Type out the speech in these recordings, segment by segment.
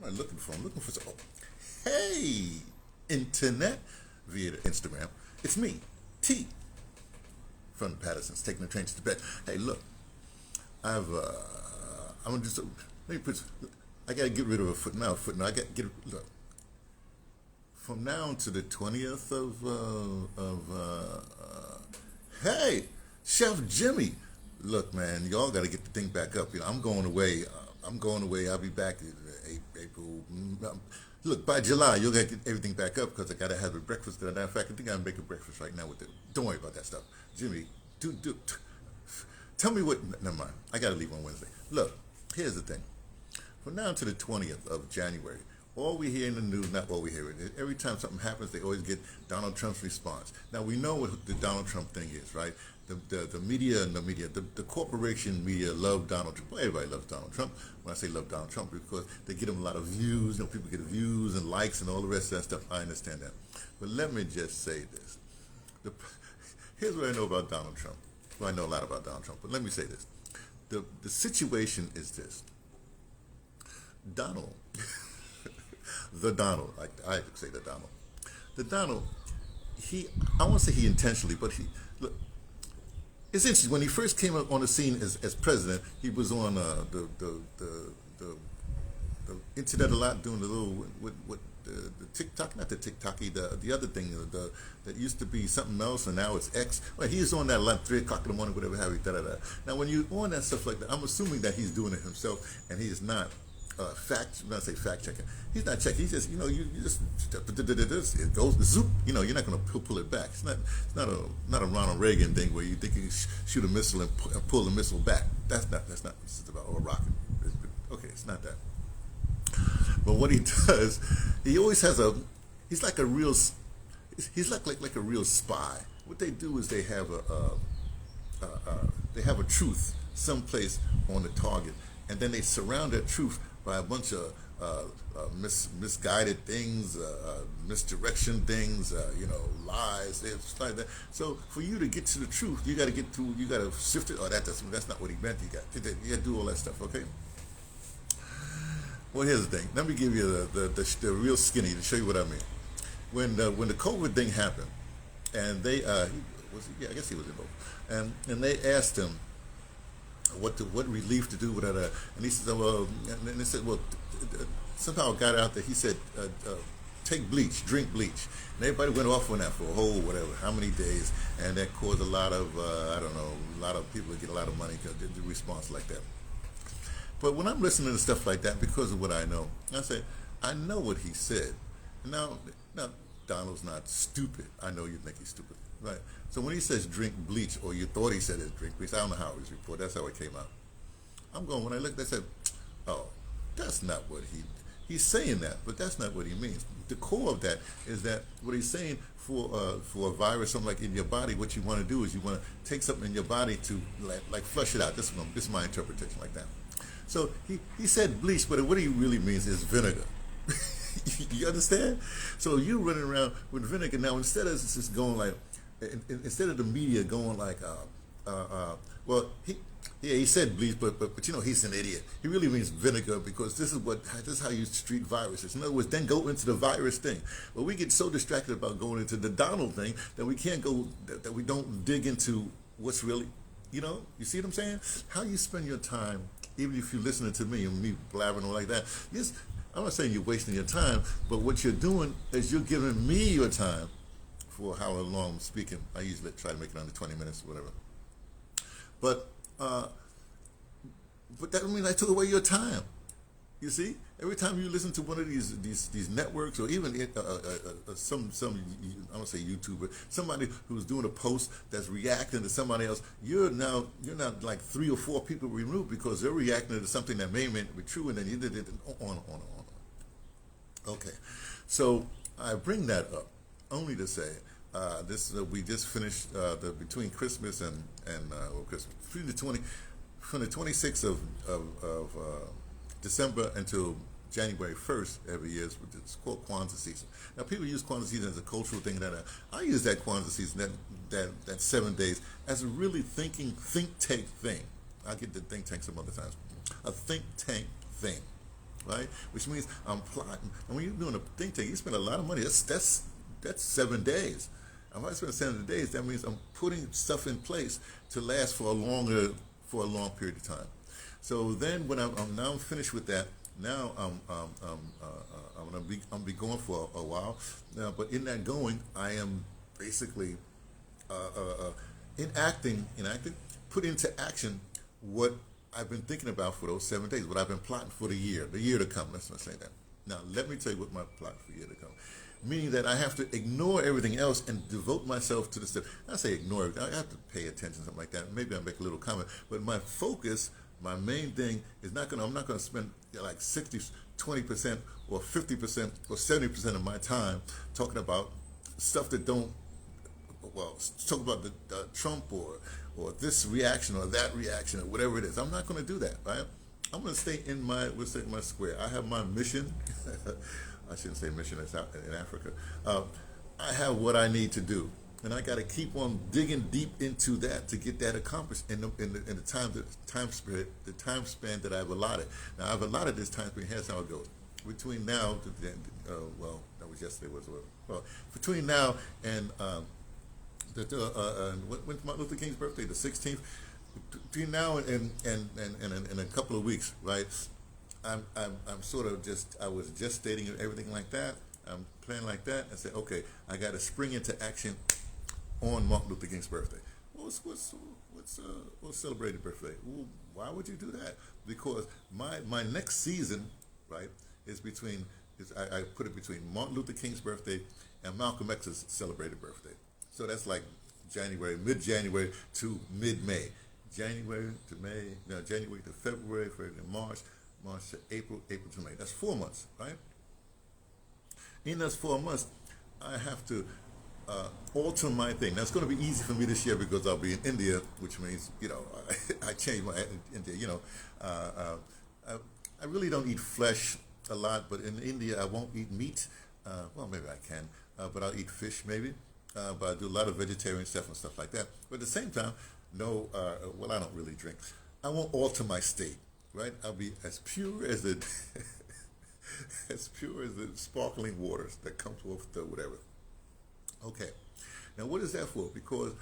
am I looking for? I'm looking for some. Oh, hey, internet via the Instagram. It's me, T, from the Pattersons, taking the train to bed. Hey, look, I'm gonna do some. Let me put. I gotta get rid of a foot now. I got to get look. From now to the 20th hey, Chef Jimmy. Look, man, y'all got to get the thing back up. I'm going away. I'm going away. I'll be back in April. Look, by July, you'll get everything back up because I got to have a breakfast. Matter of fact, I think I'm making breakfast right now with it. Don't worry about that stuff. Jimmy, tell me what. Never mind. I got to leave on Wednesday. Look, here's the thing. From now to the 20th of January, all we hear in the news, not all we hear, every time something happens, they always get Donald Trump's response. Now, we know what the Donald Trump thing is, right? The media and the corporation media love Donald Trump. Well, everybody loves Donald Trump. When I say love Donald Trump, because they get him a lot of views. People get views and likes and all the rest of that stuff. I understand that. But let me just say this. Here's what I know about Donald Trump. Well, I know a lot about Donald Trump, but let me say this. The situation is this. Donald, the Donald, I say the Donald. The Donald, I won't say he intentionally, but look, it's interesting. When he first came up on the scene as president, he was on the internet a lot, doing the little the TikTok, not the TikToky, the other thing that used to be something else, and now it's X. Well, he was on that a lot, 3 o'clock in the morning, whatever have you. Now, when you're on that stuff like that, I'm assuming that he's doing it himself, and he is not. When I say fact checking, he's not checking. He's just, you just it goes zoop. You're not going to pull it back. It's not a Ronald Reagan thing where you think you shoot a missile and pull the missile back. That's not what this is about. Or a rocket. Okay, it's not that. But what he does, he always has he's like a real spy. What they do is they have a truth someplace on the target, and then they surround that truth by a bunch of misguided things, misdirection things, lies, stuff like that. So for you to get to the truth, you got to sift it. Oh, that's not what he meant. You got to do all that stuff. Okay. Well, here's the thing. Let me give you the real skinny to show you what I mean. When the COVID thing happened, and I guess he was involved, and they asked him what relief to do with that, and he said, well, and they said, well, somehow it got out that he said, take bleach, drink bleach, and everybody went off on that for a whole how many days, and that caused a lot of a lot of people to get a lot of money because they did response like that. But when I'm listening to stuff like that, because of what I know, I say, I know what he said. Now Donald's not stupid. I know you think he's stupid, right? So when he says drink bleach, or you thought he said it's drink bleach, I don't know how it was reported. That's how it came out. When I looked, I said, oh, that's not what he's saying that, but that's not what he means. The core of that is that what he's saying for a virus, something like in your body, what you want to do is you want to take something in your body to like flush it out. This is my interpretation like that. So he said bleach, but what he really means is vinegar. You understand? So you running around with vinegar now, instead of just going like, instead of the media going like, well, he said bleach, but he's an idiot. He really means vinegar, because this is how you treat viruses. In other words, then go into the virus thing. But we get so distracted about going into the Donald thing that we can't go, that we don't dig into what's really, you see what I'm saying? How you spend your time, even if you're listening to me and me blabbering like that, I'm not saying you're wasting your time, but what you're doing is you're giving me your time for however long I'm speaking. I usually try to make it under 20 minutes or whatever. But that means I took away your time. You see, every time you listen to one of these networks, or even some I don't say YouTuber, somebody who's doing a post that's reacting to somebody else, you're not like 3 or 4 people removed, because they're reacting to something that may be true, and then you did it on. Okay, so I bring that up only to say we just finished between Christmas and Christmas, from the 26th of December until January 1st every year. It's called Kwanzaa season. Now, people use Kwanzaa season as a cultural thing. I use that Kwanzaa season, that 7 days, as a really think tank thing. I get the think tank some other times. A think tank thing. right? Which means I'm plotting. And when you're doing a think tank, you spend a lot of money. That's 7 days. If I spend 7 days, that means I'm putting stuff in place to last for a long period of time. So then, when I'm now finished with that, now I'm be going for a while. Now, but in that going, I am basically enacting, put into action what I've been thinking about for those 7 days, what I've been plotting for the year to come. Let's not say that. Now, let me tell you what my plot for the year to come. Meaning that I have to ignore everything else and devote myself to the stuff. I say ignore it. I have to pay attention, something like that. Maybe I'll make a little comment. But my focus, my main thing is I'm not going to spend like 60, 20% or 50% or 70% of my time talking about stuff that don't, well, talk about the Trump or this reaction or that reaction or whatever it is. I'm not going to do that, right? I'm going to stay in my square. I have my mission. I shouldn't say mission, it's out in Africa. I have what I need to do. And I got to keep on digging deep into that to get that accomplished in the time span that I've allotted. Now, I've allotted this time span. Here's how it goes. Between now, well, that was yesterday, well, between now and when's Martin Luther King's birthday? The 16th. Between now and a couple of weeks, right? I'm sort of I was just stating everything like that. I'm playing like that and say, okay, I got to spring into action on Martin Luther King's birthday. What's celebrated birthday? Well, why would you do that? Because my next season, right, I put it between Martin Luther King's birthday and Malcolm X's celebrated birthday. So that's like mid-January to mid-May. January to May, January to February, February to March to April, April to May. That's 4 months, right? In those 4 months, I have to alter my thing. Now, it's going to be easy for me this year because I'll be in India, which means, I change my India, I really don't eat flesh a lot, but in India, I won't eat meat. Well, maybe I can, but I'll eat fish maybe. But I do a lot of vegetarian stuff and stuff like that. But at the same time, no, well, I don't really drink. I won't alter my state, right? I'll be as pure as the sparkling waters that comes off the whatever. Okay, now what is that for? Because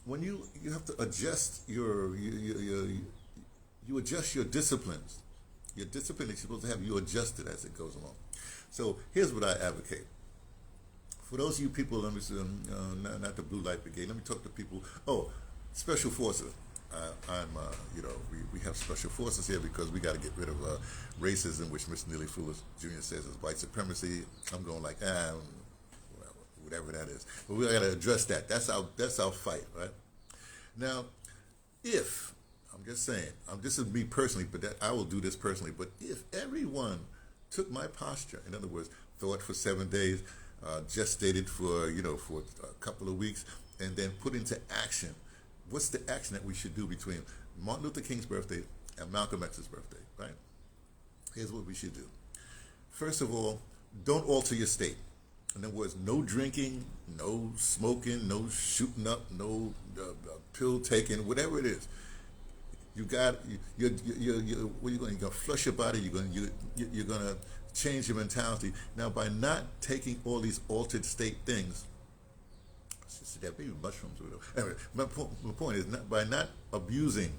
when you have to adjust you adjust your disciplines. Your discipline that you're supposed to have, you adjust it as it goes along. So here's what I advocate. For those of you people, let me say, not the Blue Light Brigade. Let me talk to people. Oh, Special Forces. We have Special Forces here because we got to get rid of racism, which Mr. Neely Fuller Jr. says is white supremacy. I'm going like, whatever that is. But we got to address that. That's our fight, right? Now, I'm just saying, this is me personally, but I will do this personally. But if everyone took my posture, in other words, thought for 7 days, gestated for a couple of weeks, and then put into action. What's the action that we should do between Martin Luther King's birthday and Malcolm X's birthday, right? Here's what we should do. First of all, don't alter your state. In other words, no drinking, no smoking, no shooting up, no pill taking, whatever it is. You're going to flush your body. You're going to change your mentality. Now, by not taking all these altered state things, that baby mushrooms. Anyway, my point is by not abusing.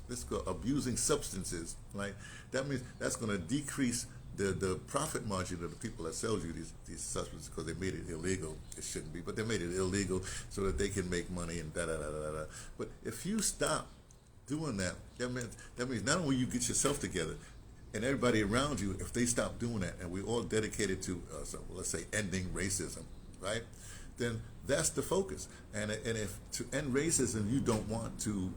Let's go abusing substances, right? That means that's going to decrease the profit margin of the people that sells you these substances because they made it illegal. It shouldn't be, but they made it illegal so that they can make money and da da da da da. But if you stop doing that, that means not only you get yourself together and everybody around you, if they stop doing that, and we're all dedicated to, let's say, ending racism, right? Then that's the focus. And if to end racism, you don't want to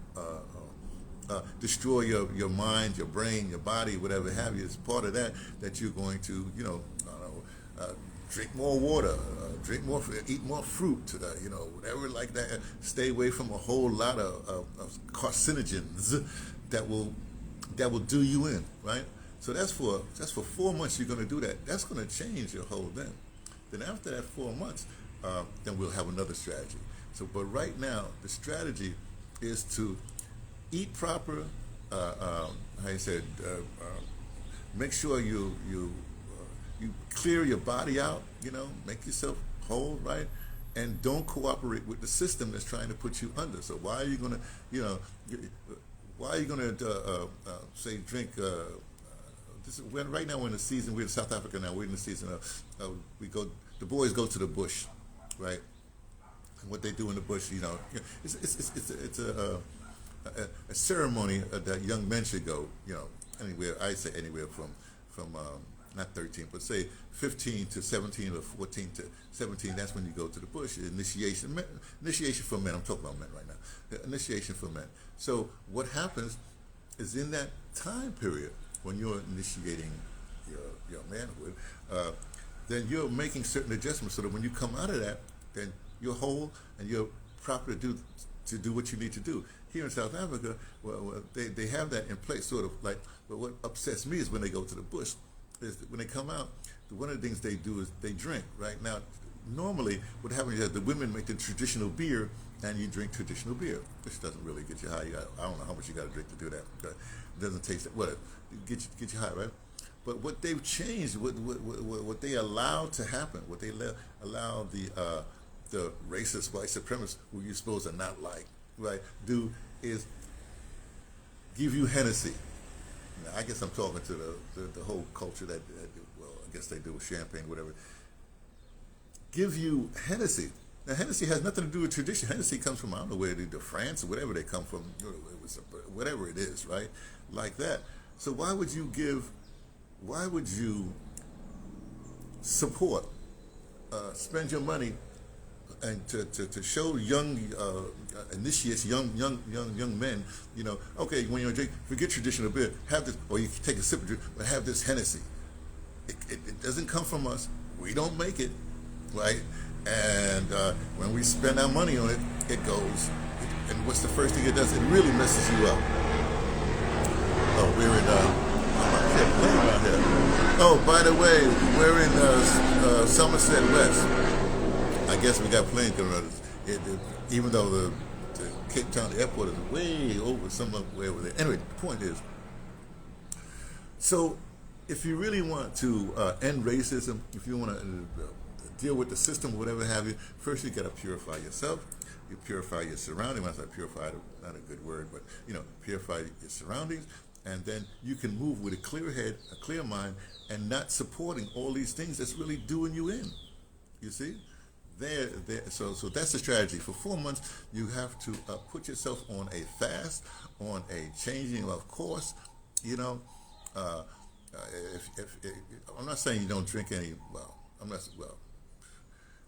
destroy your mind, your brain, your body, whatever have you. It's part of that you're going to, drink more water, eat more fruit, whatever like that. Stay away from a whole lot of carcinogens that will do you in, right? So that's for 4 months you're going to do that. That's going to change your whole thing. Then after that 4 months, then we'll have another strategy. So, but right now the strategy is to eat proper, make sure you clear your body out, make yourself whole, right? And don't cooperate with the system that's trying to put you under. So why are you gonna, why are you gonna say drink? Right now we're in the season. We're in South Africa now. We're in the season of the boys go to the bush, right? And what they do in the bush, it's a ceremony that young men should go, anywhere. I say anywhere from not 13, but say 15 to 17 or 14 to 17. That's when you go to the bush. Initiation for men. I'm talking about men right now. Initiation for men. So what happens is in that time period when you're initiating your manhood, then you're making certain adjustments so that when you come out of that, then you're whole and you're proper to do what you need to do. Here in South Africa, they have that in place, sort of like. But what upsets me is when they go to the bush, is when they come out, one of the things they do is they drink. Right now, normally what happens is that the women make the traditional beer, and you drink traditional beer, which doesn't really get you high. I don't know how much you got to drink to do that. But it doesn't taste that. What get you high, right? But what they've changed, what they allow to happen, what they allow the racist white supremacists, who you're supposed to not like, right, do is give you Hennessy. Now, I guess I'm talking to the whole culture that well, I guess they do with champagne, whatever. Give you Hennessy. Now, Hennessy has nothing to do with tradition. Hennessy comes from, I don't know where they do, France or whatever they come from, whatever it is, right? Like that. So why would you support, spend your money and to show young initiates, young men, okay, when you're drink, forget traditional beer, have this, or you can take a sip of drink, but have this Hennessy. It doesn't come from us. We don't make it, right? And when we spend our money on it, it goes. And what's the first thing it does? It really messes you up. Oh, we're in. Around here. Oh, by the way, we're in Somerset West. I guess we got planes coming around. Even though the Cape Town airport is way over, somewhere over there. Anyway, the point is, so if you really want to end racism, if you want to deal with the system or whatever have you, first you got to purify yourself. You purify your surroundings. When I say purify, not a good word, but purify your surroundings. And then you can move with a clear head, a clear mind, and not supporting all these things that's really doing you in. You see? So that's the strategy. For 4 months, you have to put yourself on a fast, on a changing of course. If I'm not saying you don't drink any.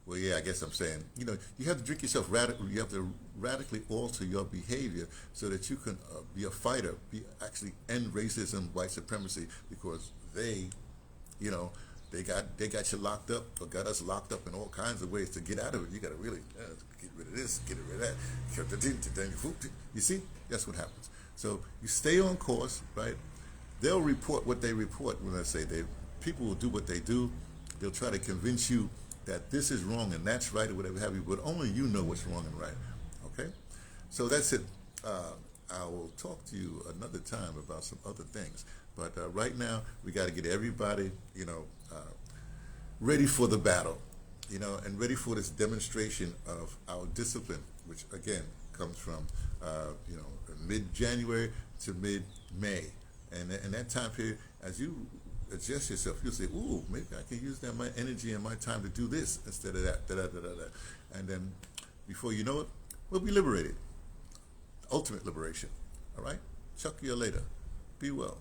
Well, yeah, I guess I'm saying, you have to drink yourself radically. You have to radically alter your behavior so that you can be a fighter, actually end racism, white supremacy, because they got you locked up, or got us locked up in all kinds of ways to get out of it. You got to really get rid of this, get rid of that. You see, that's what happens. So you stay on course, right? They'll report what they report. When I say people will do what they do. They'll try to convince you that this is wrong and that's right or whatever have you, but only you know what's wrong and right. Okay? So that's it. I will talk to you another time about some other things. But right now, we got to get everybody, ready for the battle, and ready for this demonstration of our discipline, which again comes from, mid-January to mid-May. And in that time period, as you adjust yourself, you'll say, ooh, maybe I can use that my energy and my time to do this instead of that, And then before you know it, we'll be liberated. Ultimate liberation. All right? Chuck you later. Be well.